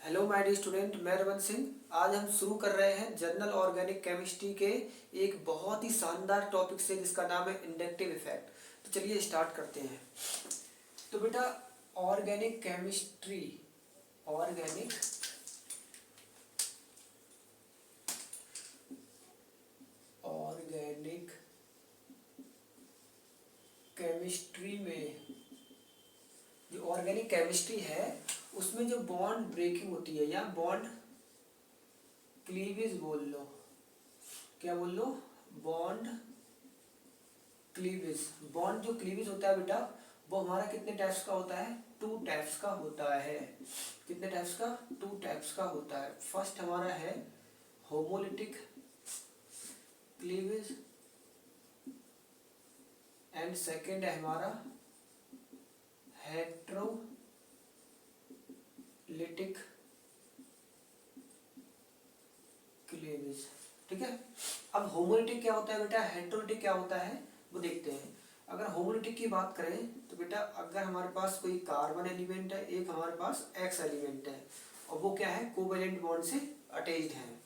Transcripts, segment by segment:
Hello my dear student, मैं रमन सिंह। आज हम शुरू कर रहे हैं जनरल ऑर्गेनिक केमिस्ट्री के एक बहुत ही शानदार टॉपिक से जिसका नाम है इंडक्टिव इफेक्ट। तो चलिए स्टार्ट करते हैं। तो बेटा organic chemistry, organic organic chemistry में जो ऑर्गेनिक केमिस्ट्री है उसमें जो बॉन्ड ब्रेकिंग होती है या बॉन्ड क्लीवेज बोल लो, क्या बोल लो, बॉन्ड क्लीवेज। बॉन्ड जो क्लीवेज होता है बेटा वो हमारा कितने टाइप्स का होता है? 2 टाइप्स का होता है। कितने टाइप्स का? 2 टाइप्स का होता है। फर्स्ट हमारा है होमोलिटिक क्लीवेज एंड सेकंड है हमारा हेट्रोलिटिक क्लीवेज। ठीक है। अब होमोलिटिक क्या होता है बेटा, हेट्रोलिटिक क्या होता है वो देखते हैं। अगर होमोलिटिक की बात करें तो बेटा अगर हमारे पास कोई कार्बन एलिमेंट है, एक हमारे पास एक्स एलिमेंट है और वो क्या है, कोवेलेंट बॉन्ड से अटैच्ड है।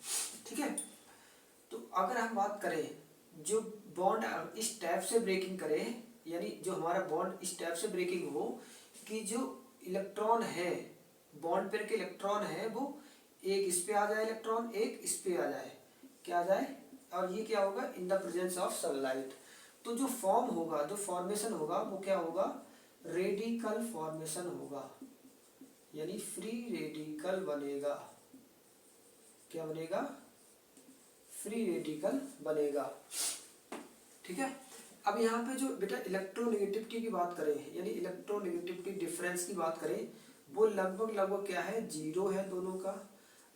ठीक है। तो अगर हम बात करें जो बॉन्ड इस टाइप से ब्रेकिंग करे, यानी जो हमारा बॉन्ड इस टाइप से ब्रेकिंग हो कि जो इलेक्ट्रॉन है, बॉन्ड पेयर के इलेक्ट्रॉन है वो एक इस पे आ जाए इलेक्ट्रॉन, एक इस पे आ जाए, क्या आ जाए, और ये क्या होगा, in the presence of sunlight. तो जो फॉर्म होगा, जो फॉर्मेशन होगा वो क्या होगा, रेडिकल फॉर्मेशन होगा, यानी फ्री रेडिकल बनेगा। क्या बनेगा? फ्री रेडिकल बनेगा। ठीक है। अब यहाँ पे जो बेटा इलेक्ट्रोनेगेटिविटी की बात करें, यानी इलेक्ट्रोनेगेटिविटी डिफरेंस की बात करें, वो लगभग लगभग क्या है, 0 है दोनों का।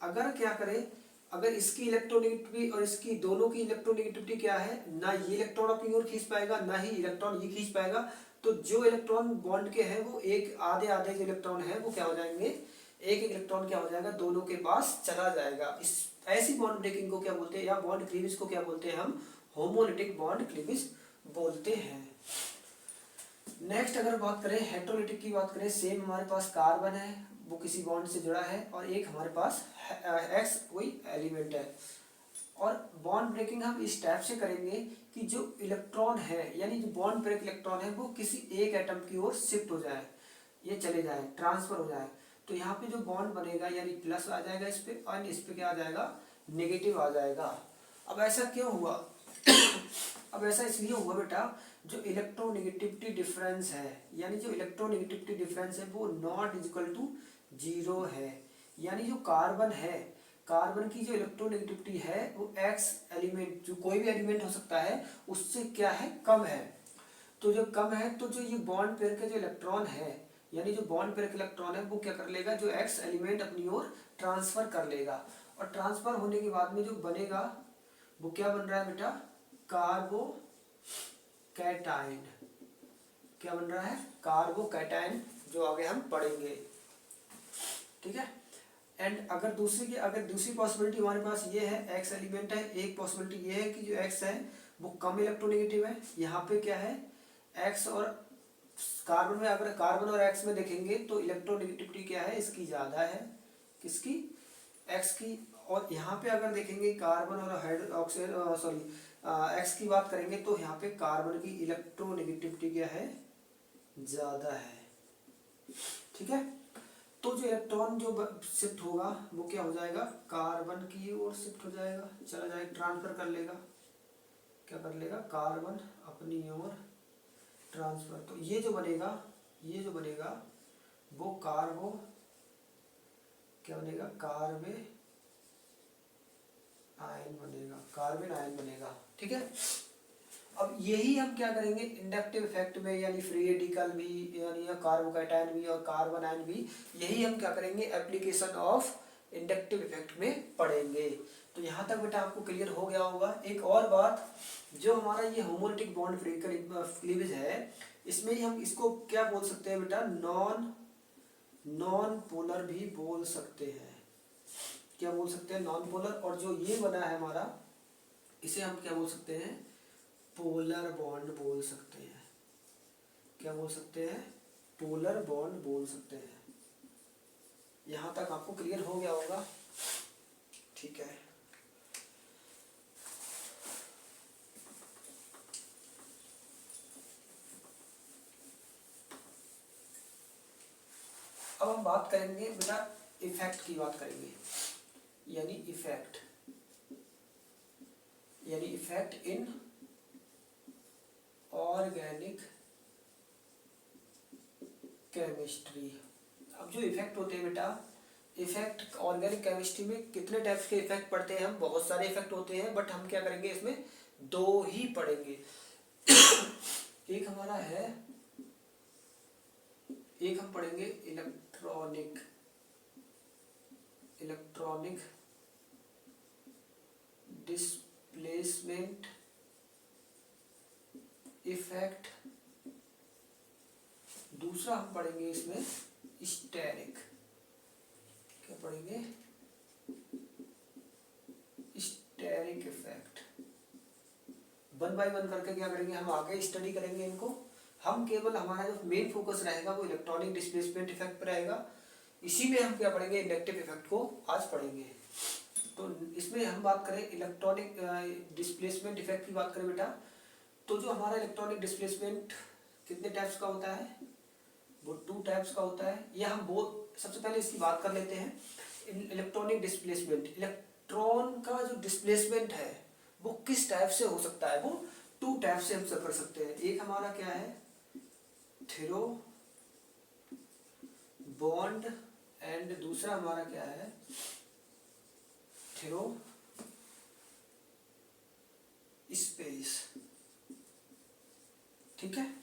अगर क्या करें, अगर इसकी इलेक्ट्रोनेगेटिविटी और इसकी दोनों की इलेक्ट्रोनेगेटिविटी क्या है, ना ये इलेक्ट्रॉन अपनी ओर खींच पाएगा ना ही इलेक्ट्रॉन ये खींच पाएगा, तो जो इलेक्ट्रॉन बॉन्ड के हैं वो एक आधे आधे जो इलेक्ट्रॉन है वो क्या हो जाएंगे, एक एक इलेक्ट्रॉन क्या हो जाएगा, दोनों के पास चला जाएगा। इस ऐसी बॉन्ड ब्रेकिंग को क्या बोलते हैं, या बॉन्ड क्लीवेज को क्या बोलते हैं, हम होमोलिटिक बॉन्ड क्लीवेज बोलते हैं। नेक्स्ट अगर बात करें हेट्रोलिटिक की बात करें, सेम हमारे पास कार्बन है वो किसी बॉन्ड से जुड़ा है और एक हमारे पास एक्स कोई एलिमेंट है, और बॉन्ड ब्रेकिंग हम इस टाइप से करेंगे कि जो इलेक्ट्रॉन है, यानी जो बॉन्ड ब्रेक इलेक्ट्रॉन है वो किसी एक एटम की ओर शिफ्ट हो जाए, ये चले जाए, ट्रांसफर हो जाए। तो यहाँ पे जो बॉन्ड बनेगा यानी प्लस आ जाएगा इस पे, और इस पे क्या आ जाएगा, नेगेटिव आ जाएगा। अब ऐसा क्यों हुआ? अब ऐसा इसलिए हुआ बेटा, जो इलेक्ट्रोनेगेटिविटी डिफरेंस है, यानी जो इलेक्ट्रोनेगेटिविटी डिफरेंस है वो नॉट इक्वल टू 0 है। यानी जो कार्बन है, कार्बन की जो इलेक्ट्रोनेगेटिविटी है वो एक्स एलिमेंट, जो कोई भी एलिमेंट हो सकता है, उससे क्या है, कम है। तो जो कम है तो जो ये बॉन्ड पेयर के जो इलेक्ट्रॉन है, यानी जो बॉन्ड पेयर का इलेक्ट्रॉन है वो क्या कर लेगा, जो एक्स एलिमेंट अपनी ओर ट्रांसफर कर लेगा, और ट्रांसफर होने के बाद में जो बनेगा वो क्या बन रहा है बेटा, कार्बो कैटाइन। क्या बन रहा है, कार्बो कैटाइन, जो आगे हम पढ़ेंगे। ठीक है। एंड अगर दूसरी पॉसिबिलिटी हमारे पास ये है, एक्स एलिमेंट है, एक पॉसिबिलिटी ये है कि जो एक्स है वो कम इलेक्ट्रोनेगेटिव है। यहाँ पे क्या है, एक्स और कार्बन में, अगर कार्बन और एक्स में देखेंगे तो इलेक्ट्रोनेगेटिविटी क्या है, इसकी ज़्यादा है, किसकी, एक्स की। और यहाँ पे अगर देखेंगे कार्बन और ऑक्सीजन, सॉरी, एक्स की बात करेंगे तो यहाँ पे कार्बन की इलेक्ट्रोनेगेटिविटी क्या है, ज़्यादा है। ठीक है। तो जो इलेक्ट्रॉन जो शिफ्ट होगा वो क्या हो जाएगा, कार्बन की ओर शिफ्ट हो जाएगा, चला जाएगा, ट्रांसफर कर लेगा, क्या कर लेगा, कार्बन अपनी ओर ट्रांसफर। तो ये जो बनेगा, ये जो बनेगा वो कार्बो, क्या बनेगा, कार्बे आयन बनेगा, कार्बन आयन बनेगा। ठीक है। अब यही हम क्या करेंगे इंडक्टिव इफेक्ट में, यानी फ्री रेडिकल भी, यानी कार्बोकैटायन भी और कार्बन आयन भी, यही हम क्या करेंगे एप्लीकेशन ऑफ इंडक्टिव इफेक्ट में पढ़ेंगे। तो यहाँ तक बेटा आपको क्लियर हो गया होगा। एक और बात, जो हमारा ये होमोलिटिक बॉन्ड क्लीवेज है, इसमें ही हम इसको क्या बोल सकते हैं बेटा, नॉन पोलर भी बोल सकते हैं। क्या बोल सकते हैं, नॉन पोलर। और जो ये बना है हमारा, इसे हम क्या बोल सकते हैं, पोलर बॉन्ड बोल सकते हैं। क्या बोल सकते हैं, पोलर बॉन्ड बोल सकते हैं। यहाँ तक आपको क्लियर हो गया होगा, ठीक है। अब हम बात करेंगे बेटा इफेक्ट की बात करेंगे, यानी इफेक्ट इन ऑर्गेनिक केमिस्ट्री। अब जो इफेक्ट होते हैं बेटा, इफेक्ट ऑर्गेनिक केमिस्ट्री में कितने टाइप्स के इफेक्ट पढ़ते हैं हम, बहुत सारे इफेक्ट होते हैं, बट हम क्या करेंगे इसमें दो ही पढ़ेंगे। एक हमारा है, एक हम पढ़ेंगे इलेक्ट्रॉनिक डिस्प्लेसमेंट इफेक्ट, दूसरा हम पढ़ेंगे इसमें स्टेरिक, क्या पढ़ेंगे, steric effect. One by one करके क्या करेंगे हम आगे स्टडी करेंगे इनको। हम केवल हमारा जो मेन फोकस रहेगा वो इलेक्ट्रॉनिक डिस्प्लेसमेंट इफेक्ट पर रहेगा। इसी में हम क्या पढ़ेंगे, इंडक्टिव इफेक्ट को आज पढ़ेंगे। तो इसमें हम बात करें इलेक्ट्रॉनिक डिस्प्लेसमेंट इफेक्ट की बात करें बेटा, तो जो हमारा इलेक्ट्रॉनिक डिस्प्लेसमेंट कितने टाइप्स का होता है, वो 2 टाइप्स का होता है। या हम वो सबसे पहले इसकी बात कर लेते हैं। इलेक्ट्रॉनिक डिस्प्लेसमेंट, इलेक्ट्रॉन का जो डिस्प्लेसमेंट है वो किस टाइप से हो सकता है, वो 2 टाइप से हम कर सकते हैं। एक हमारा क्या है, थेरो बॉन्ड, एंड दूसरा हमारा क्या है, थेरो स्पेस, ठीक है।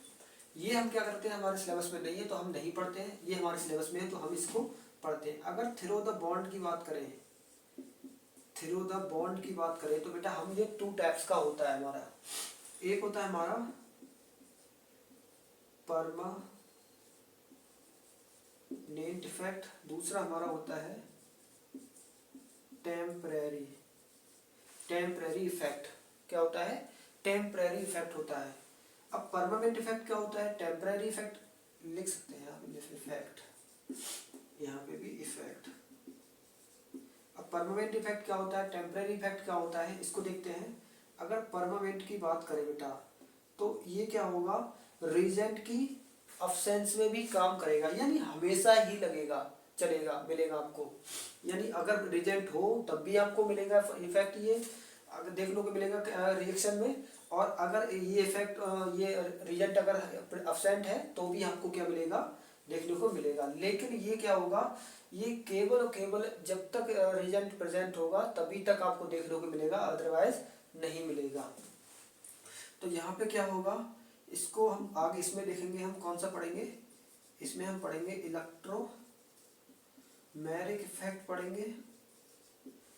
ये हम क्या करते हैं, हमारे सिलेबस में नहीं है तो हम नहीं पढ़ते हैं, ये हमारे सिलेबस में है तो हम इसको पढ़ते हैं। अगर थेरो द बॉन्ड की बात करें, थेरो द बॉन्ड की बात करें तो बेटा हम ये 2 टाइप्स का होता है हमारा। एक होता है हमारा परमानेंट इफेक्ट, दूसरा हमारा होता है टेम्परेरी इफेक्ट। क्या होता है, टेम्परेरी इफेक्ट होता है। अब परमानेंट इफेक्ट क्या होता है, टेम्परेरी इफेक्ट लिख सकते हैं आप जैसे इफेक्ट, यहाँ पे भी इफेक्ट। अब परमानेंट इफेक्ट क्या होता है, टेम्परेरी इफेक्ट क्या होता है, इसको देखते हैं। अगर परमानेंट की बात करें बेटा तो ये क्या होगा, रिजेंट की अब्सेंस में भी काम करेगा, यानी हमेशा ही लगेगा, चलेगा, मिलेगा आपको। यानी अगर रिजेंट हो तब भी आपको मिलेगा इफेक्ट, ये अगर देखने को मिलेगा रिएक्शन में। और अगर ये इफेक्ट ये रिजेंट अगर अब्सेंट है तो भी आपको क्या मिलेगा, देखने को मिलेगा। लेकिन ये क्या होगा, ये केवल और केवल जब तक रिजेंट प्रेजेंट होगा तभी तक आपको देखने को मिलेगा, अदरवाइज नहीं मिलेगा। तो यहाँ पे क्या होगा, इसको हम आगे इसमें देखेंगे, हम कौन सा पढ़ेंगे, इसमें हम पढ़ेंगे इलेक्ट्रोमैरिक इफेक्ट पढ़ेंगे।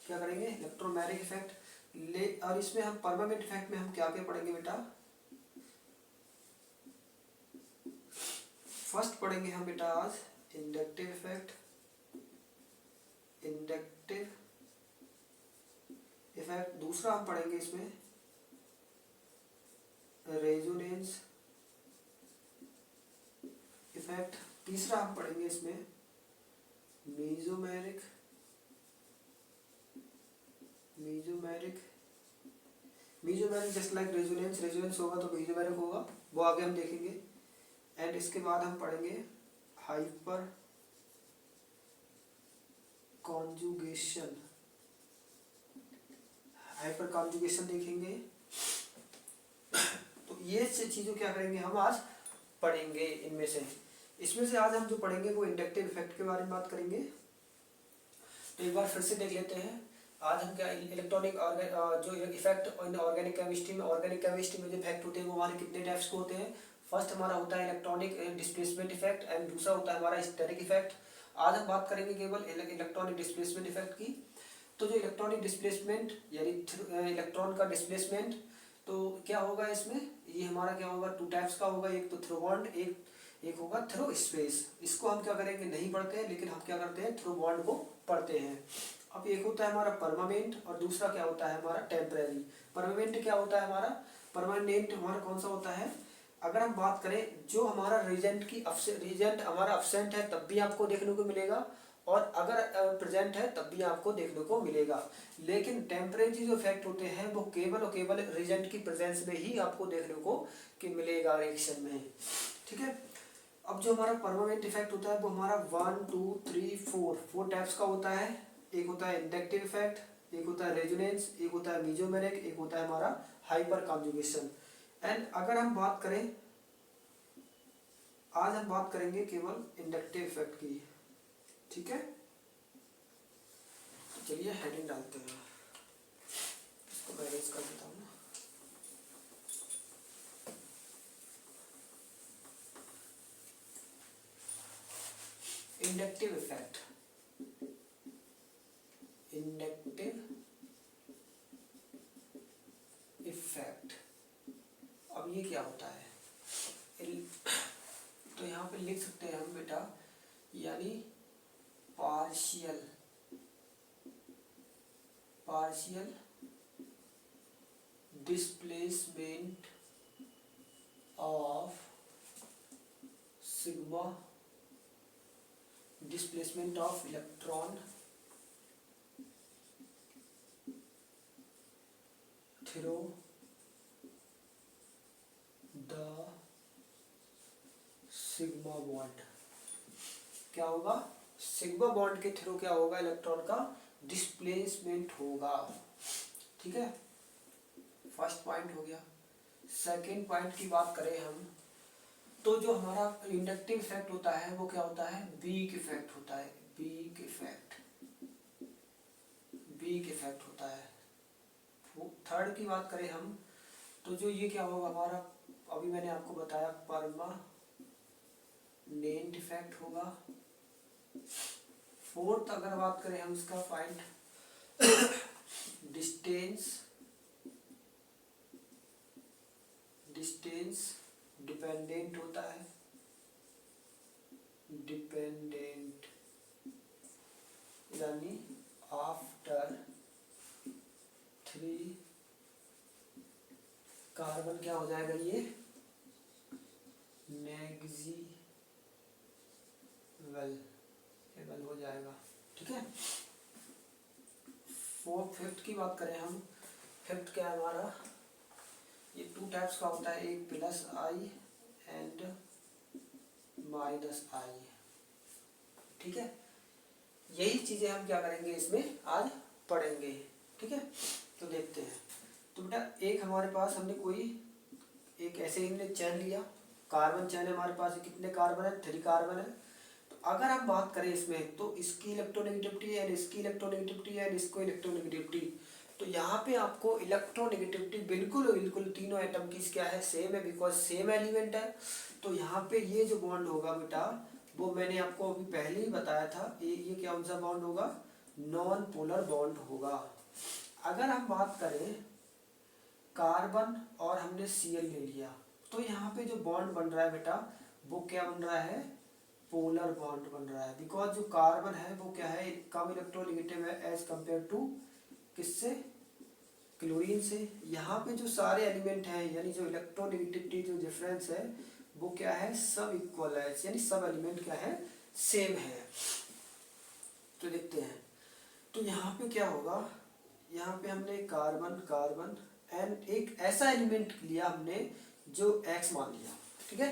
क्या करेंगे, इलेक्ट्रोमैरिक इफेक्ट ले। और इसमें हम परमानेंट इफेक्ट में हम क्या क्या पढ़ेंगे बेटा, फर्स्ट पढ़ेंगे हम बेटा आज इंडक्टिव इफेक्ट, दूसरा हम पढ़ेंगे इसमें रेजोनेंस इफेक्ट, तीसरा हम पढ़ेंगे इसमें मीजोमेरिक जस्ट लाइक रेजोनेंस होगा तो मीजोमेरिक होगा, वो आगे हम देखेंगे। एंड इसके बाद हम पढ़ेंगे हाइपर कॉन्जुगेशन देखेंगे। तो ये से चीज़ों क्या करेंगे हम आज पढ़ेंगे इनमें से। इसमें से आज हम जो पढ़ेंगे वो इंडक्टिव इफेक्ट के बारे में बात करेंगे। तो एक बार फिर से देख लेते हैं आज हम क्या इलेक्ट्रॉनिक जो इफेक्ट ऑर्गेनिक केमिस्ट्री में जो इफेक्ट होते हैं वो हमारे कितने टाइप्स के होते हैं। फर्स्ट हमारा होता है इलेक्ट्रॉनिक डिस्प्लेसमेंट इफेक्ट एंड दूसरा होता है हमारा स्टेरिक इफेक्ट। आज हम बात करेंगे केवल इलेक्ट्रॉनिक डिस्प्लेसमेंट इफेक्ट की। तो जो इलेक्ट्रॉनिक डिस्प्लेसमेंट यानी इलेक्ट्रॉन का डिस्प्लेसमेंट, तो क्या होगा इसमें, ये हमारा क्या होगा 2 टाइप्स का होगा, एक तो थ्रो बॉन्ड, एक होगा थ्रो स्पेस। इसको हम क्या करेंगे, नहीं पढ़ते हैं, लेकिन हम क्या करते हैं थ्रो बॉन्ड को पढ़ते हैं। अब एक होता है हमारा परमानेंट और दूसरा क्या होता है हमारा टेम्परेरी। परमानेंट क्या होता है हमारा, परमानेंट हमारा कौन सा होता है, अगर हम बात करें जो हमारा रिजेंट हमारा अब्सेंट है तब भी आपको देखने को मिलेगा, और अगर प्रेजेंट है तब भी आपको देखने को मिलेगा। लेकिन टेम्परेचर जो इफेक्ट होते हैं वो केवल और केवल रिएजेंट की प्रेजेंस में ही आपको देखने को कि मिलेगा रिएक्शन में, ठीक है। अब जो हमारा परमानेंट इफेक्ट होता है वो हमारा 1 2 3 4 टाइप्स का होता है। एक होता है इंडक्टिव इफेक्ट, एक होता है रेजोनेंस, एक होता है मीजोमेरिक, एक होता है हमारा हाइपर कॉन्जुगेशन। एंड अगर हम बात करें, आज हम बात करेंगे केवल इंडक्टिव इफेक्ट की, ठीक है। चलिए हेडिंग डालते हैं, इसको मैं अरेंज कर देता हूँ ना। इंडक्टिव इफेक्ट, इंडक्टिव इफेक्ट, अब ये क्या होता है? तो यहाँ पे लिख सकते हैं हम बेटा, यानी partial displacement of sigma, displacement of electron through the sigma bond. क्या होगा? सिग्मा बॉन्ड के थ्रू क्या होगा? इलेक्ट्रॉन का डिस्प्लेसमेंट होगा, ठीक है। फर्स्ट पॉइंट हो गया। सेकंड पॉइंट की बात करें हम, तो जो हमारा इंडक्टिव इफेक्ट होता है वो क्या होता है? वीक इफेक्ट होता है, वीक इफेक्ट होता है। थर्ड की बात करें हम, तो जो ये क्या होगा हमारा, अभी मैंने आपको बताया परमानेंट इफेक्ट होगा। फोर्थ अगर बात करें हम इसका पॉइंट, डिस्टेंस डिपेंडेंट होता है, डिपेंडेंट यानी आफ्टर 3 कार्बन क्या हो जाएगा? ये नेग्जिबल हो जाएगा, ठीक है। फिफ्थ की बात करें हम, फिफ्थ क्या है हमारा? ये 2 टाइप्स का होता है, एक प्लस आई एंड माइनस आई, ठीक है। यही चीजें हम क्या करेंगे इसमें आज पढ़ेंगे, ठीक है। तो देखते हैं। तो बेटा एक हमारे पास हमने कोई एक ऐसे ही हमने चैन लिया, कार्बन चैन है हमारे पास, कितने कार्बन है? 3 कार्बन है। तो अगर हम बात करें इसमें, तो इसकी इलेक्ट्रोनेगेटिविटी एंड इसकी इलेक्ट्रोनेगेटिविटी एंड इसको इलेक्ट्रोनेगेटिविटी, तो यहाँ पे आपको इलेक्ट्रोनेगेटिविटी बिल्कुल तीनों एटम की क्या है? सेम है, बिकॉज सेम एलिमेंट है। तो यहाँ पे ये जो बॉन्ड होगा बेटा, वो मैंने आपको अभी पहले ही बताया था, ये क्या सा बॉन्ड होगा? नॉन पोलर बॉन्ड होगा। अगर हम बात करें कार्बन और हमने Cl ले लिया, तो यहाँ पे जो बॉन्ड बन रहा है बेटा, वो क्या बन रहा है? पोलर बॉन्ड बन रहा है, बिकॉज जो कार्बन है वो क्या है? कम इलेक्ट्रोनेगेटिव है एज कंपेयर टू किससे? क्लोरीन से। यहाँ पे जो सारे एलिमेंट हैं, यानी जो इलेक्ट्रोनेगेटिविटी जो डिफरेंस है वो क्या है? सब इक्वल है, यानी सब एलिमेंट क्या है? सेम है। तो देखते हैं, तो यहाँ पे क्या होगा? यहाँ पे हमने कार्बन एंड एक ऐसा एलिमेंट लिया हमने जो X मान लिया, ठीक है।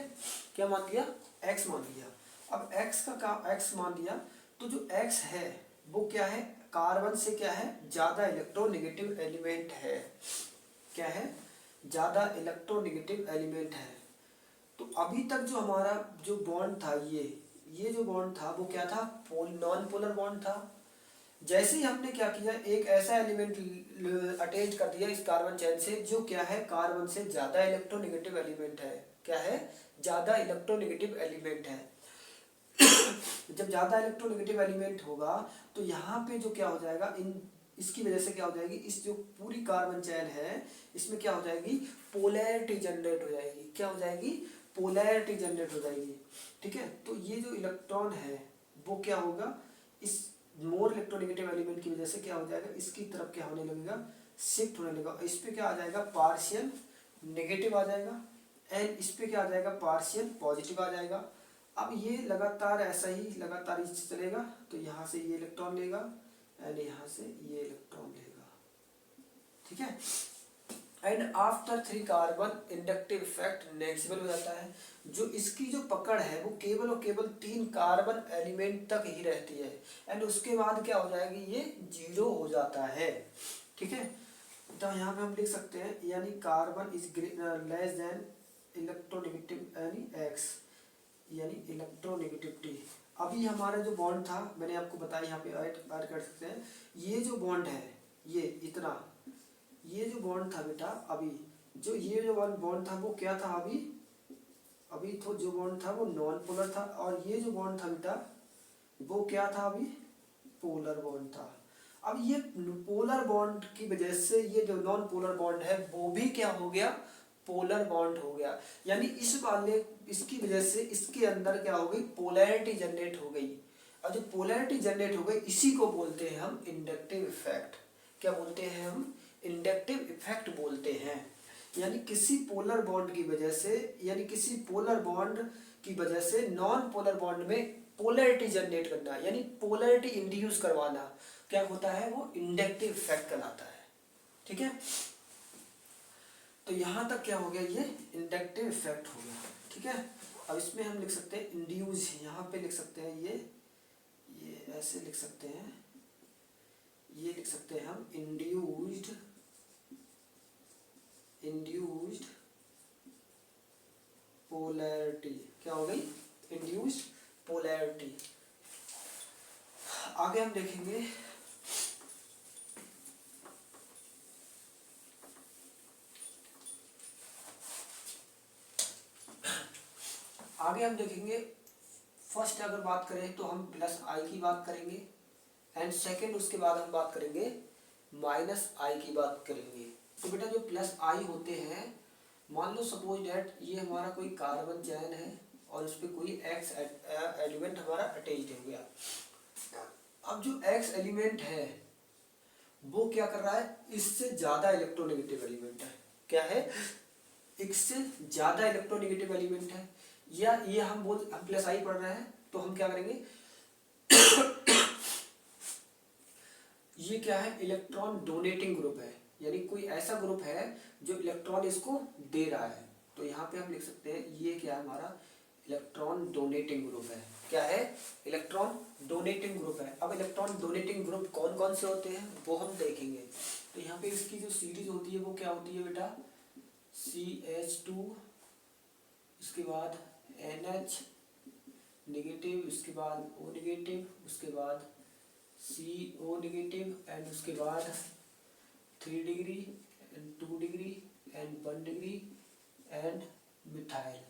क्या मान लिया? X मान लिया। अब X का X मान लिया, तो जो X है वो क्या है? कार्बन से क्या है? ज्यादा इलेक्ट्रोनेगेटिव एलिमेंट है। क्या है? ज्यादा इलेक्ट्रोनेगेटिव एलिमेंट है। तो अभी तक जो हमारा जो बॉन्ड था, ये जो बॉन्ड था वो क्या था? नॉन पोलर बॉन्ड था। जैसे ही हमने क्या किया, एक ऐसा एलिमेंट अटैच कर दिया इस कार्बन चेन से जो क्या है? कार्बन से ज्यादा इलेक्ट्रोनेगेटिव एलिमेंट है। क्या है? ज्यादा इलेक्ट्रोनेगेटिव एलिमेंट है। जब ज्यादा इलेक्ट्रोनेगेटिव एलिमेंट होगा तो यहाँ पे जो क्या हो जाएगा, इसकी वजह से क्या हो जाएगी? इस जो पूरी कार्बन चेन है इसमें क्या हो जाएगी? पोलैरिटी जनरेट हो जाएगी। क्या हो जाएगी? पोलैरिटी जनरेट हो जाएगी, ठीक है। तो ये जो इलेक्ट्रॉन है वो क्या होगा? इस मोर इलेक्ट्रोनेगेटिव एलिमेंट की वजह से क्या हो जाएगा? इसकी तरफ क्या होने लगेगा? शिफ्ट होने लगेगा। इस पे क्या आ जाएगा? पार्शियल नेगेटिव आ जाएगा, एंड इस पे क्या आ जाएगा? पार्शियल पॉजिटिव आ जाएगा। अब ये लगातार ऐसा ही लगातार इससे चलेगा, तो यहाँ से ये इलेक्ट्रॉन लेगा एंड यहाँ से ये इलेक्ट्रॉन लेगा, ठीक है। And after 3 carbon inductive effect negligible हो जाता है। जो इसकी जो पकड़ है वो केवल और केवल 3 कार्बन एलिमेंट तक ही रहती है एंड उसके बाद क्या हो जाएगी, ये 0 हो जाता है, ठीक है। तो यहाँ पे हम लिख सकते हैं यानी carbon is less than electronegative यानी एक्स, यानी इलेक्ट्रोनेगेटिविटी। अभी हमारा जो बॉन्ड था मैंने आपको बताया, यहाँ पे ऐड कर सकते हैं। ये जो बॉन्ड है ये इतना, ये जो बॉन्ड था बेटा अभी, जो ये जो बॉन्ड था वो क्या था अभी तो जो बॉन्ड था वो नॉन पोलर था, और ये जो बॉन्ड था बेटा वो क्या था अभी, पोलर बॉन्ड था। अब ये पोलर बॉन्ड की वजह से ये जो नॉन पोलर बॉन्ड है वो भी क्या हो गया, पोलर बॉन्ड हो गया। यानी इस वाले इसकी वजह से इसके अंदर क्या हो गई, पोलैरिटी जनरेट हो गई। और जो पोलैरिटी जनरेट हो गई इसी को बोलते हैं हम इंडक्टिव इफेक्ट। क्या बोलते हैं हम, इंडक्टिव इफेक्ट बोलते हैं। यानी किसी पोलर बॉन्ड की वजह से, यानी किसी पोलर बॉन्ड की वजह से नॉन पोलर बॉन्ड में पोलैरिटी जनरेट करना, यानी पोलैरिटी इंड्यूस करवाना, क्या होता है वो इंडक्टिव इफेक्ट कहलाता है, ठीक है। तो यहां तक क्या हो गया, ये इंडक्टिव इफेक्ट हो गया, ठीक है। अब इसमें हम लिख सकते हैं इंड्यूस, यहाँ पे लिख सकते हैं ये ऐसे लिख सकते हैं, ये लिख सकते हैं हम इंड्यूस्ड पोलैरिटी। क्या हो गई, इंड्यूस्ड पोलैरिटी। आगे हम देखेंगे फर्स्ट अगर बात करें तो हम प्लस आई की बात करेंगे एंड सेकंड उसके बाद हम बात करेंगे माइनस आई की बात करेंगे। तो बेटा जो प्लस आई होते हैं, मान लो सपोज डेट ये हमारा कोई कार्बन चैन है और उस पर कोई एक्स एलिमेंट हमारा अटैच्ड हो गया। अब जो एक्स एलिमेंट है वो क्या कर रहा है, इससे ज्यादा इलेक्ट्रोनेगेटिव एलिमेंट है। क्या है, इससे ज्यादा इलेक्ट्रोनेगेटिव एलिमेंट है। या ये हम प्लस आई पढ़ रहे हैं तो हम क्या करेंगे ये क्या है, इलेक्ट्रॉन डोनेटिंग ग्रुप है, यानी कोई ऐसा ग्रुप है जो इलेक्ट्रॉन इसको दे रहा है। तो यहाँ पे हम लिख सकते हैं ये क्या है, हमारा इलेक्ट्रॉन डोनेटिंग ग्रुप है। क्या है, इलेक्ट्रॉन डोनेटिंग ग्रुप है। अब इलेक्ट्रॉन डोनेटिंग ग्रुप कौन कौन से होते हैं वो हम देखेंगे। तो यहाँ पे इसकी जो सीरीज होती है वो क्या होती है बेटा, CH2, इसके बाद NH नेगेटिव, उसके बाद O नेगेटिव, उसके बाद CO नेगेटिव एंड उसके बाद 3 degree and 2 degree and 1 degree and methyl.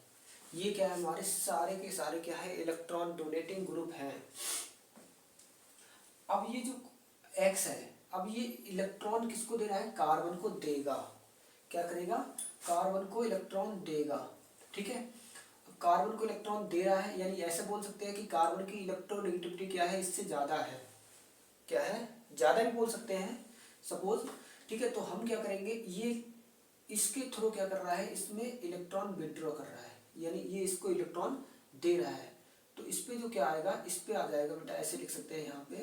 ये क्या है, हमारे सारे के सारे क्या है, इलेक्ट्रॉन डोनेटिंग ग्रुप हैं। अब ये जो X है, अब ये इलेक्ट्रॉन किसको दे रहा है, कार्बन को देगा। क्या करेगा, कार्बन को इलेक्ट्रॉन देगा, ठीक है। कार्बन को इलेक्ट्रॉन दे रहा है, यानी ऐसे बोल सकते हैं कि कार्बन की इलेक्ट्रोनेगेटिविटी क्या है, इससे ज्यादा है। क्या है, ज्यादा भी बोल सकते हैं सपोज, ठीक है। तो हम क्या करेंगे, ये इसके थ्रू क्या कर रहा है, इसमें इलेक्ट्रॉन विड्रॉ कर रहा है, यानी ये इसको इलेक्ट्रॉन दे रहा है। तो इस पे जो क्या आएगा, इस पे आ जाएगा बेटा, ऐसे लिख सकते हैं यहाँ पे,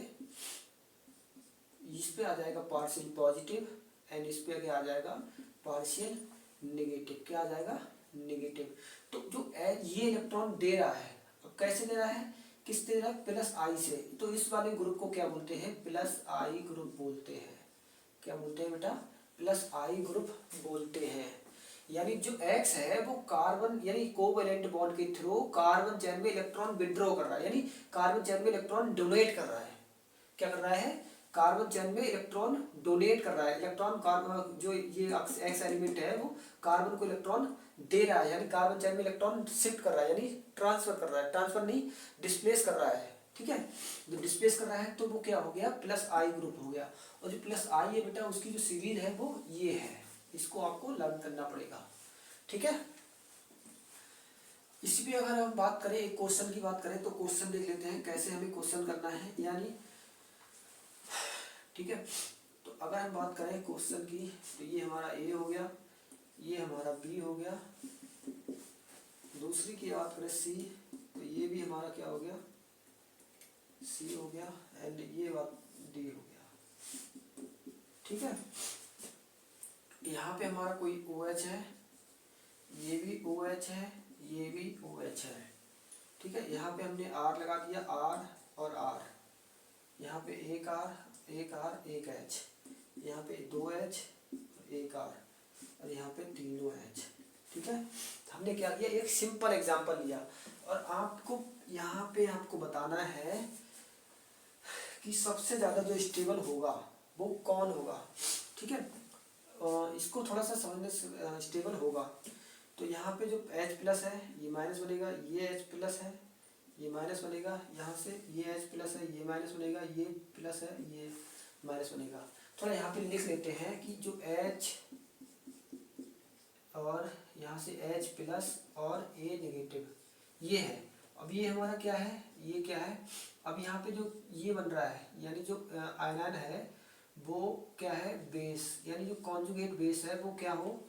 इस पे आ जाएगा पार्शियल पॉजिटिव एंड इस पे क्या आ जाएगा, पार्शियल नेगेटिव। क्या आ जाएगा, नेगेटिव। तो जो ये इलेक्ट्रॉन दे रहा है, कैसे दे रहा है, किस दे रहा है, प्लस आई से। तो इस वाले ग्रुप को क्या बोलते हैं, प्लस आई ग्रुप बोलते हैं। क्या बोलते हैं बेटा, प्लस आई ग्रुप बोलते हैं। यानी जो X है वो कार्बन यानी कोवेलेंट बॉन्ड के थ्रू कार्बन चैन में इलेक्ट्रॉन विड्रॉ कर रहा है, यानी कार्बन चैन में इलेक्ट्रॉन डोनेट कर रहा है। क्या कर रहा है, कार्बन चैन में इलेक्ट्रॉन डोनेट कर रहा है। इलेक्ट्रॉन कार्बन जो ये X एलिमेंट है वो कार्बन को इलेक्ट्रॉन दे रहा है, यानी कार्बन चैन में इलेक्ट्रॉन शिफ्ट कर रहा है, यानी ट्रांसफर कर रहा है, ट्रांसफर नहीं डिस्प्लेस कर रहा है, ठीक है। जो डिस्प्लेस कर रहा है तो वो क्या हो गया, प्लस आई ग्रुप हो गया। और जो प्लस आई है बेटा, उसकी जो सीरीज है वो ये है, इसको आपको लर्न करना पड़ेगा, ठीक है। इसी पे अगर हम बात करें, एक क्वेश्चन की बात करें तो क्वेश्चन देख लेते हैं कैसे हमें क्वेश्चन करना है, यानी ठीक है। तो अगर हम बात करें क्वेश्चन की, तो ये हमारा A हो गया, ये हमारा B हो गया। दूसरी की बात करें C, तो ये भी हमारा क्या हो गया, C हो गया, एंड ये बात D हो गया। ठीक है, यहाँ पे हमारा कोई OH है, ये भी OH है, ये भी OH है। ठीक है, यहाँ पे हमने R लगा दिया, R और R, यहाँ पे एक R, एक H, यहाँ पे 2H, एक R, और यहाँ पे 3 H। ठीक है, हमने क्या किया, एक सिंपल एग्जांपल लिया, और आपको यहाँ पे आपको बताना है कि सबसे ज़्यादा जो स्टेबल होगा वो कौन होगा। ठीक है, इसको थोड़ा सा समझने से स्टेबल होगा। तो यहाँ पे जो H प्लस है ये माइनस बनेगा, ये H प्लस है ये माइनस बनेगा, यहाँ से ये H प्लस है ये माइनस बनेगा, ये प्लस है ये माइनस बनेगा। थोड़ा यहाँ पे लिख लेते हैं कि जो H और यहाँ से H प्लस और A नेगेटिव ये है। अब ये हमारा क्या है, ये क्या है, अब यहाँ पे जो ये बन रहा है यानी जो आयनान है वो क्या है, बेस, यानी जो कॉन्जुगेट बेस है वो क्या हो,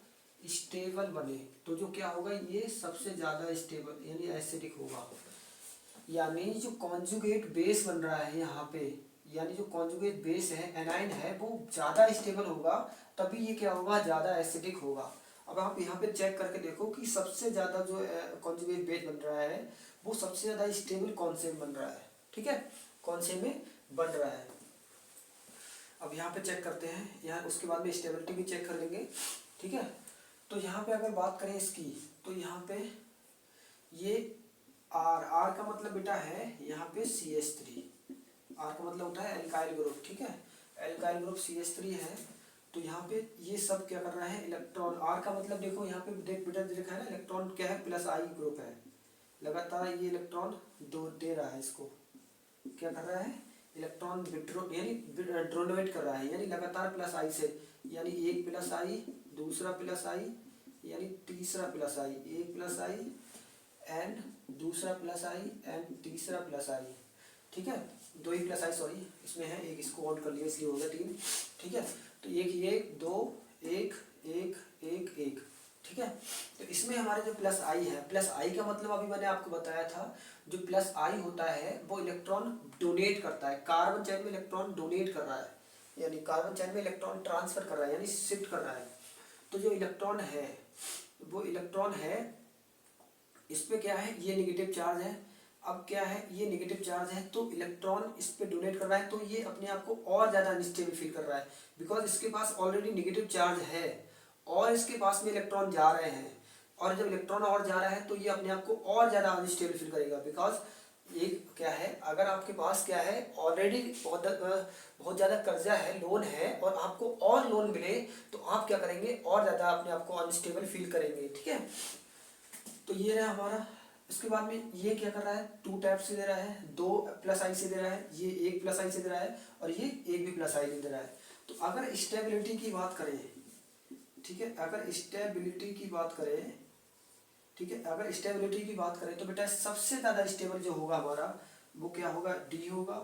स्टेबल बने। तो जो क्या होगा, ये सबसे ज़्यादा स्टेबल यानी एसिडिक होगा। यानी जो कॉन्जुगेट बेस बन रहा है यहाँ पे, यानी जो कॉन्जुगेट बेस है एनाइन है वो ज़्यादा स्टेबल होगा, तभी ये क्या होगा, ज़्यादा एसिडिक होगा। अब आप यहाँ पे चेक करके देखो कि सबसे ज़्यादा जो कॉन्जुगेट बेस बन रहा है वो सबसे ज़्यादा स्टेबल कौन से में बन रहा है। ठीक है, कौन से में बन रहा है। अब यहाँ पे चेक करते हैं, यहाँ उसके बाद में स्टेबिलिटी भी चेक कर लेंगे। ठीक है, तो यहाँ पे अगर बात करें इसकी, तो यहाँ पे ये R का मतलब बेटा है यहाँ पे CH3, R का मतलब होता है एल्काइल ग्रुप। ठीक है, एल्काइल ग्रुप CH3 है। तो यहाँ पे ये सब क्या कर रहा है, इलेक्ट्रॉन, R का मतलब देखो यहाँ पे देख बेटा लिखा है ना, इलेक्ट्रॉन क्या है, प्लस I ग्रुप है, लगातार ये इलेक्ट्रॉन दे रहा है, इसको क्या कर रहा है, इलेक्ट्रॉन विड्रॉ यानी डोनेट कर रहा है, यानी लगातार प्लस I से, यानी एक प्लस I, दूसरा प्लस I, यानी तीसरा प्लस I, एक प्लस I एंड दूसरा प्लस I एंड तीसरा प्लस I। ठीक है, 2 ही प्लस I, सॉरी इसमें है एक, इसको ऑन कर लिया इसलिए हो गया 3। ठीक है, तो एक 2 1 1 1 1। ठीक है, तो इसमें हमारे जो प्लस I है, प्लस I का मतलब अभी मैंने आपको बताया था, जो प्लस I होता है वो इलेक्ट्रॉन डोनेट करता है, कार्बन चैन में इलेक्ट्रॉन डोनेट कर रहा है, यानी कार्बन चैन में इलेक्ट्रॉन ट्रांसफर कर रहा है, यानी शिफ्ट कर रहा है। तो जो इलेक्ट्रॉन है वो इलेक्ट्रॉन है, इस पे क्या है, ये नेगेटिव चार्ज है। अब क्या है, ये नेगेटिव चार्ज है तो इलेक्ट्रॉन इस पे डोनेट कर रहा है, तो ये अपने आप को और ज़्यादा अनस्टेबल फील कर रहा है, बिकॉज इसके पास ऑलरेडी नेगेटिव चार्ज है और इसके पास में इलेक्ट्रॉन जा रहे हैं, और जब इलेक्ट्रॉन और जा रहा है तो ये अपने आप को और ज़्यादा अनस्टेबल फील करेगा। बिकॉज ये क्या है, अगर आपके पास क्या है ऑलरेडी बहुत ज़्यादा कर्जा है, लोन है, और आपको और लोन मिले तो आप क्या करेंगे, और ज़्यादा अपने आप को अनस्टेबल फील करेंगे। ठीक है, तो ये रहा हमारा। इसके बाद में ये क्या कर रहा है, 2 टाइप से दे रहा है, 2 प्लस I से दे रहा है, ये 1 प्लस I से दे रहा है, और ये 1 भी प्लस I से दे रहा है। तो अगर स्टेबिलिटी की बात करें, ठीक है, अगर स्टेबिलिटी की बात करें, ठीक है, अगर स्टेबिलिटी की बात करें तो बेटा सबसे ज़्यादा स्टेबल जो होगा हमारा वो क्या होगा, D होगा,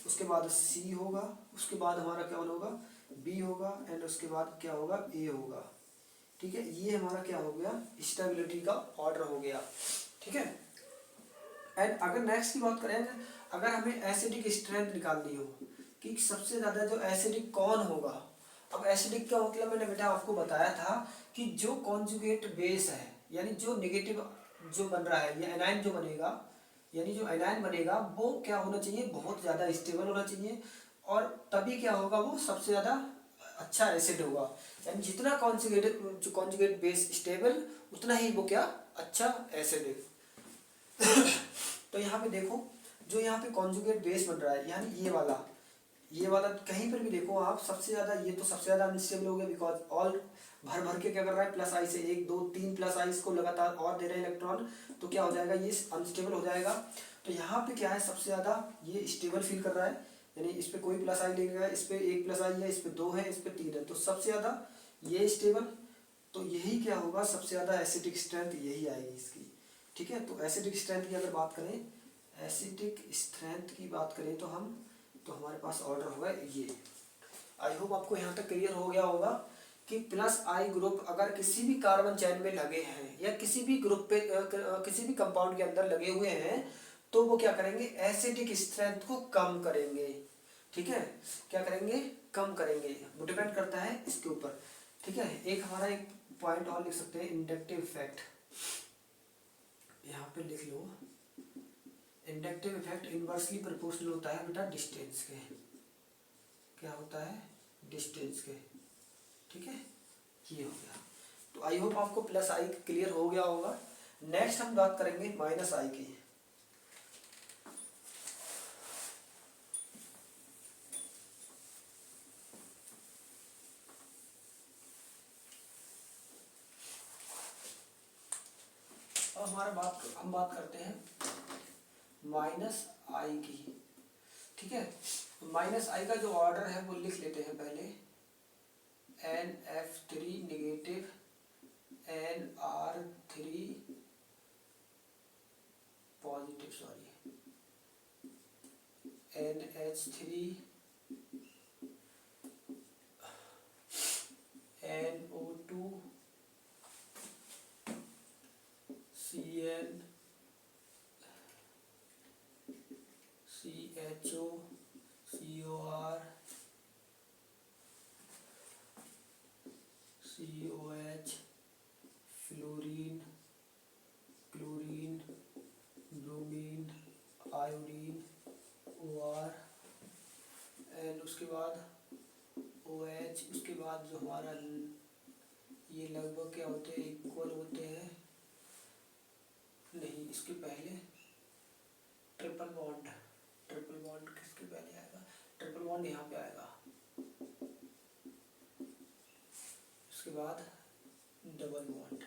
उसके बाद C होगा, उसके बाद हमारा क्या होगा, B होगा, एंड उसके बाद क्या होगा, A होगा। ठीक है, ये हमारा क्या हो गया, स्टेबिलिटी का ऑर्डर हो गया। ठीक है, एंड अगर नेक्स्ट की बात करें, अगर हमें एसिडिक स्ट्रेंथ निकालनी हो कि सबसे ज़्यादा जो एसिडिक कौन होगा। अब एसिडिक का मतलब मैंने बेटा आपको बताया था कि जो कॉन्जुगेट बेस है, यानी जो नेगेटिव जो बन रहा है, ये एनाइन जो बनेगा, यानी जो एनाइन बनेगा वो क्या होना चाहिए, बहुत ज़्यादा स्टेबल होना चाहिए, और तभी क्या होगा, वो सबसे ज़्यादा अच्छा एसिड होगा। यानी जितना कॉन्जुगेट बेस स्टेबल उतना ही वो क्या अच्छा एसिड है। तो यहाँ पे देखो, जो यहाँ पे कॉन्जुगेट बेस बन रहा है, यानी ये वाला कहीं पर भी देखो आप, सबसे ज़्यादा ये तो सबसे ज़्यादा अनस्टेबल हो गया, बिकॉज ऑल भर के क्या कर रहा है, प्लस I से 1 2 3 प्लस I इसको लगातार और दे रहे हैं इलेक्ट्रॉन, तो क्या हो जाएगा, ये अनस्टेबल हो जाएगा। तो यहाँ पे क्या है, सबसे ज़्यादा ये स्टेबल फील कर रहा है, यानी इस पर कोई प्लस I लेगा, इस पर 1 प्लस I है, इस पर 2 है, इस पर 3 है, तो सबसे ज़्यादा ये स्टेबल। तो यही क्या होगा, सबसे ज़्यादा एसिडिक स्ट्रेंथ यही आएगी इसकी। ठीक है, तो एसिडिक स्ट्रेंथ की अगर बात करें, एसिडिक स्ट्रेंथ की बात करें तो हमारे पास ऑर्डर होगा ये। आई होप आपको यहाँ तक क्लियर हो गया होगा कि प्लस आई ग्रुप अगर किसी भी कार्बन चेन में लगे हैं या किसी भी ग्रुप पे किसी भी कंपाउंड के अंदर लगे हुए हैं तो वो क्या करेंगे, एसिडिक स्ट्रेंथ को कम करेंगे। ठीक है, क्या करेंगे, कम करेंगे। वो डिपेंड करता है इसके ऊपर। ठीक है, एक हमारा एक पॉइंट और लिख सकते हैं, इंडक्टिव इफेक्ट। यहाँ पे लिख लो, इंडक्टिव इफेक्ट इनवर्सली प्रोपोर्शनल होता है बेटा डिस्टेंस के। क्या होता है, डिस्टेंस के। ठीक है, ये हो गया। तो आई होप आपको प्लस आई क्लियर हो गया होगा। नेक्स्ट हम बात करेंगे माइनस आई की। अब हम बात करते हैं माइनस आई की। ठीक है, माइनस आई का जो ऑर्डर है वो लिख लेते हैं पहले, NF3 negative, NR3 positive, sorry NH3 NO2 CN CHO COR COH fluorine chlorine bromine iodine OR and उसके बाद OH। उसके बाद जो हमारा ये लगभग क्या होते हैं, इक्वल होते हैं, नहीं इसके पहले ट्रिपल बॉन्ड। ट्रिपल बॉन्ड किसके पहले आएगा, ट्रिपल बॉन्ड यहाँ पे आएगा। उसके बाद डबल बॉन्ड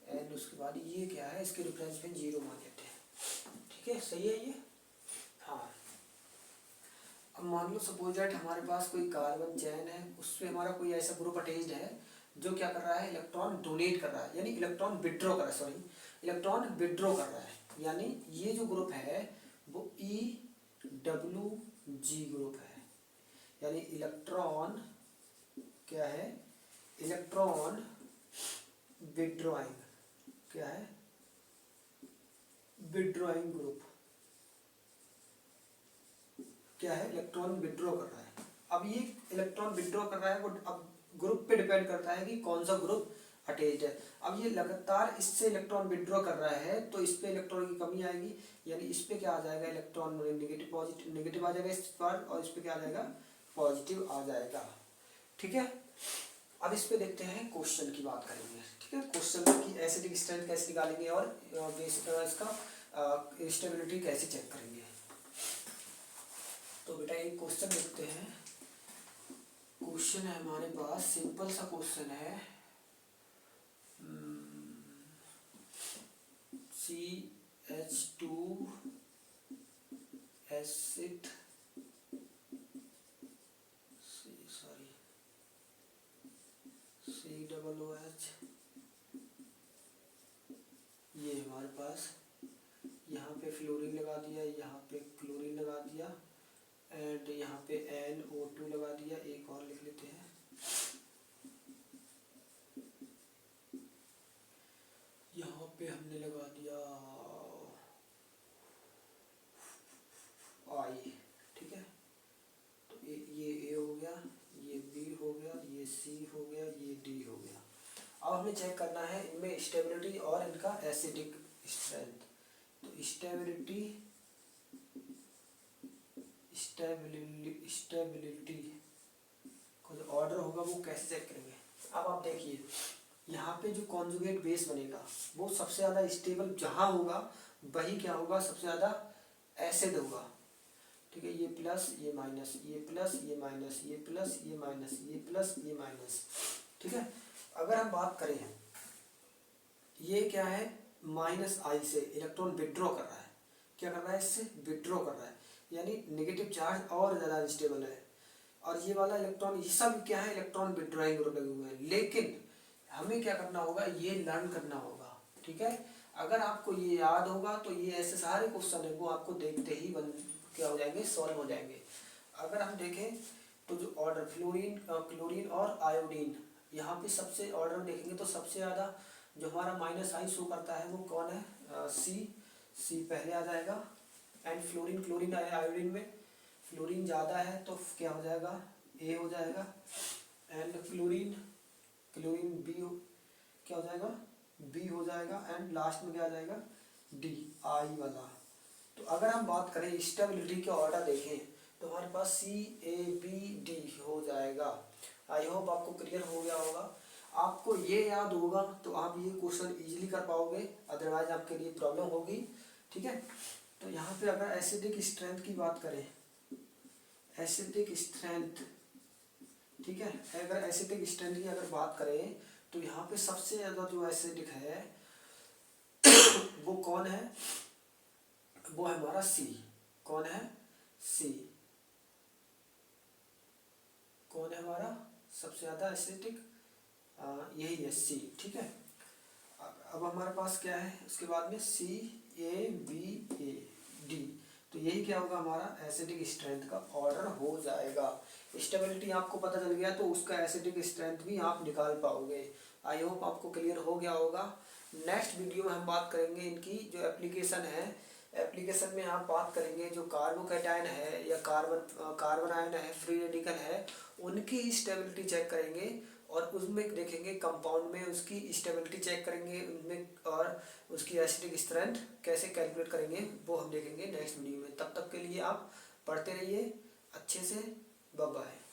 एंड उसके बाद ये क्या है, इसके रेफरेंस में 0 मान लेते हैं। ठीक है, सही है ये। हाँ, अब मान लो सपोज दैट हमारे पास कोई कार्बन चेन है, उसमें हमारा कोई ऐसा ग्रुप अटैच्ड है जो क्या कर रहा है, इलेक्ट्रॉन डोनेट कर रहा है, यानी इलेक्ट्रॉन विड्रॉ कर रहा है, सॉरी इलेक्ट्रॉन विड्रॉ कर रहा है। यानी ये जो ग्रुप है वो EWG ग्रुप है, यानी इलेक्ट्रॉन क्या है, इलेक्ट्रॉन विड्रॉइंग, क्या है, विड्रॉइंग ग्रुप। क्या है, इलेक्ट्रॉन विड्रॉ कर रहा है। अब ये इलेक्ट्रॉन विड्रॉ कर रहा है, वो अब ग्रुप पे डिपेंड करता है कि कौन सा ग्रुप अटैच्ड है। अब ये लगातार इससे इलेक्ट्रॉन विड्रॉ कर रहा है तो इस पे इलेक्ट्रॉन की कमी आएगी, यानी इस पे क्या आ जाएगा, इलेक्ट्रॉन नेगेटिव पॉजिटिव नेगेटिव आ जाएगा इस पर, और इस पे क्या आ जाएगा, पॉजिटिव आ जाएगा। ठीक है, अब इस पे देखते हैं, क्वेश्चन की बात करेंगे। ठीक है, क्वेश्चन की एसिडिक स्ट्रेंथ कैसे निकालेंगे और इसका स्टेबिलिटी कैसे चेक करेंगे। तो बेटा एक क्वेश्चन देखते हैं। क्वेश्चन है हमारे पास, सिंपल सा क्वेश्चन है, CH2 एसिड सॉरी COOH, ये हमारे पास यहाँ पे फ्लोरीन लगा दिया, यहाँ पे क्लोरीन लगा दिया एंड यहाँ पे NO2 लगा दिया। एक और लिख लेते हैं, यहाँ पे हमने लगा दिया I। ठीक है, तो ये A हो गया, ये B हो गया, ये C हो गया, ये D हो गया। अब हमें चेक करना है इनमें स्टेबिलिटी और इनका एसिडिक स्ट्रेंथ। तो स्टेबिलिटी का जो ऑर्डर होगा वो कैसे चेक करेंगे। अब आप देखिए, यहाँ पे जो कॉन्जुगेट बेस बनेगा वो सबसे ज़्यादा स्टेबल जहाँ होगा वही क्या होगा, सबसे ज़्यादा एसिड होगा। ठीक है, ये प्लस ये माइनस, ये प्लस ये माइनस, ये प्लस ये माइनस, ये प्लस ये माइनस। ठीक है, अगर हम बात करें, ये क्या है, माइनस आई से इलेक्ट्रॉन विड्रॉ कर रहा है। क्या कर रहा है, इससे विड्रॉ कर रहा है, यानी नेगेटिव चार्ज और ज़्यादा अनस्टेबल है। और ये वाला इलेक्ट्रॉन, ये सब क्या है, इलेक्ट्रॉन विड्रॉइंग ग्रुप लगे हुए हैं। लेकिन हमें क्या करना होगा, ये लर्न करना होगा। ठीक है, अगर आपको ये याद होगा तो ये ऐसे सारे क्वेश्चन है वो आपको देखते ही क्या हो जाएंगे, सॉल्व हो जाएंगे। अगर हम देखें तो जो ऑर्डर फ्लोरीन क्लोरीन और आयोडीन, यहाँ पे सबसे ऑर्डर देखेंगे तो सबसे ज़्यादा जो हमारा -I शो करता है वो कौन है, सी पहले आ जाएगा। एंड फ्लोरीन क्लोरीन आयोडीन में फ्लोरीन ज़्यादा है तो क्या हो जाएगा, ए हो जाएगा। एंड क्लोरीन बी क्या हो जाएगा, बी हो जाएगा। एंड लास्ट में क्या आ जाएगा, डी, आई वाला। तो अगर हम बात करें स्टेबिलिटी के ऑर्डर देखें तो हमारे पास CABD हो जाएगा। आई होप आपको क्लियर हो गया होगा। आपको ये याद होगा तो आप ये क्वेश्चन इजीली कर पाओगे, अदरवाइज आपके लिए प्रॉब्लम होगी। ठीक है, तो यहाँ पे अगर एसिडिक स्ट्रेंथ की बात करें, एसिडिक स्ट्रेंथ, ठीक है, अगर एसिडिक स्ट्रेंथ की अगर बात करें तो यहाँ पे सबसे ज़्यादा जो एसिडिक है वो कौन है, वो है हमारा सी। कौन है, सी। कौन है हमारा सबसे ज़्यादा एसिडिक, यही है सी। ठीक है, अब हमारे पास क्या है उसके बाद में CABD, तो यही क्या होगा हमारा एसिडिक स्ट्रेंथ का ऑर्डर हो जाएगा। स्टेबिलिटी आपको पता चल गया तो उसका एसिडिक स्ट्रेंथ भी आप निकाल पाओगे। आई होप आपको क्लियर हो गया होगा। नेक्स्ट वीडियो में हम बात करेंगे इनकी जो एप्लीकेशन है, एप्लीकेशन में आप बात करेंगे जो कार्बोकैटायन है या कार्बन आयन है, फ्री रेडिकल है, उनकी स्टेबिलिटी चेक करेंगे और उसमें देखेंगे कंपाउंड में उसकी स्टेबिलिटी चेक करेंगे उनमें, और उसकी एसिडिक स्ट्रेंथ कैसे कैलकुलेट करेंगे वो हम देखेंगे नेक्स्ट वीडियो में। तब तक के लिए आप पढ़ते रहिए अच्छे से। Bye bye.